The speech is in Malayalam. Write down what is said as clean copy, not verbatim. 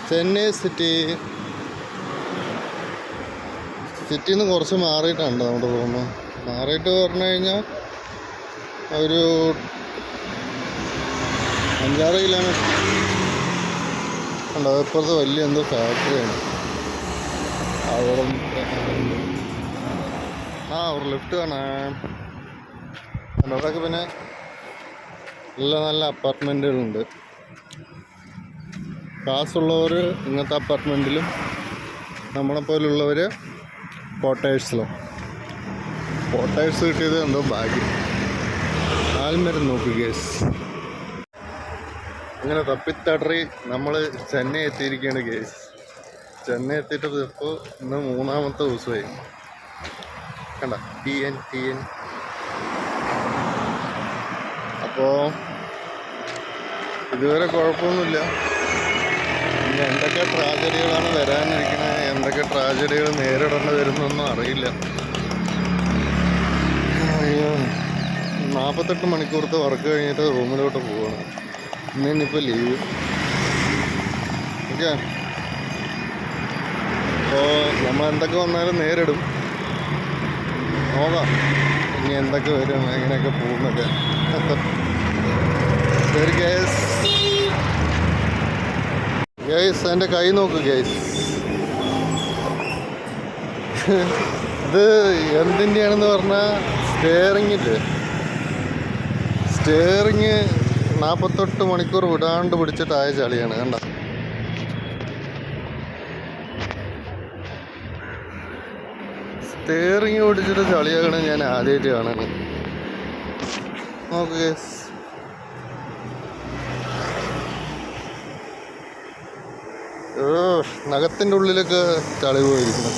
ചെന്നൈ സിറ്റിയിൽ നിന്ന് കുറച്ച് മാറിയിട്ടുണ്ട് നമ്മുടെ റൂം. മാറിയിട്ട് പറഞ്ഞു കഴിഞ്ഞാൽ ഒരു 5-6 കിലോമീറ്റർ ഉണ്ട്. ഇപ്പുറത്ത് വലിയ എന്തോ ഫാക്ടറിയാണ്. അവിടെ ഒരു ലിഫ്റ്റ് കാണാം. അവിടെയൊക്കെ പിന്നെ നല്ല നല്ല അപ്പാർട്ട്മെൻറ്റുകളുണ്ട്. കാശുള്ളവർ ഇങ്ങനത്തെ അപ്പാർട്ട്മെൻറ്റിലും നമ്മളെപ്പോലുള്ളവർ ക്വാർട്ടേഴ്സിലും. ക്വാർട്ടേഴ്സ് കിട്ടിയത് എന്തോ ഭാഗ്യം. ആൽമരം നോക്ക് കേസ്. അങ്ങനെ തപ്പിത്തടറി നമ്മൾ ചെന്നൈ എത്തിയിരിക്കുകയാണ് കേസ്. ചെന്നൈ എത്തിയിട്ട് ഇപ്പോൾ ഇന്ന് 3ാമത്തെ ദിവസമായി. കണ്ട TN. അപ്പോൾ ഇതുവരെ കുഴപ്പമൊന്നുമില്ല. ഇനി എന്തൊക്കെ ട്രാജഡികളാണ് വരാനിരിക്കുന്നത്, എന്തൊക്കെ ട്രാജഡികൾ നേരിടേണ്ടി വരുന്നൊന്നും അറിയില്ല. 48 മണിക്കൂറത്തെ വർക്ക് കഴിഞ്ഞിട്ട് റൂമിലോട്ട് പോവുകയാണ്. ഇന്നിപ്പോൾ ലീവ്. ഓക്കെ, അപ്പോൾ നമ്മൾ എന്തൊക്കെ വന്നാലും നേരിടും. നോക്കാം ഇനി എന്തൊക്കെ വരും, എങ്ങനെയൊക്കെ പോകുന്നൊക്കെ. ശരി ഗൈസ്, എൻ്റെ കൈ നോക്ക് ഗൈസ്. ഇത് എന്തിൻ്റെയാണെന്ന് പറഞ്ഞാൽ സ്റ്റെയറിങ് 48 മണിക്കൂർ വിടാണ്ട് പിടിച്ചിട്ടായ ചളിയാണ്. കണ്ട, സ്റ്റെയറിങ് പിടിച്ചിട്ട് ചളിയാകണം ഞാൻ ആദ്യമായിട്ട് കാണാണ്. നോക്ക് ഗൈസ്, നഖത്തിൻ്റെ ഉള്ളിലൊക്കെ ചളി പോയിരിക്കണം.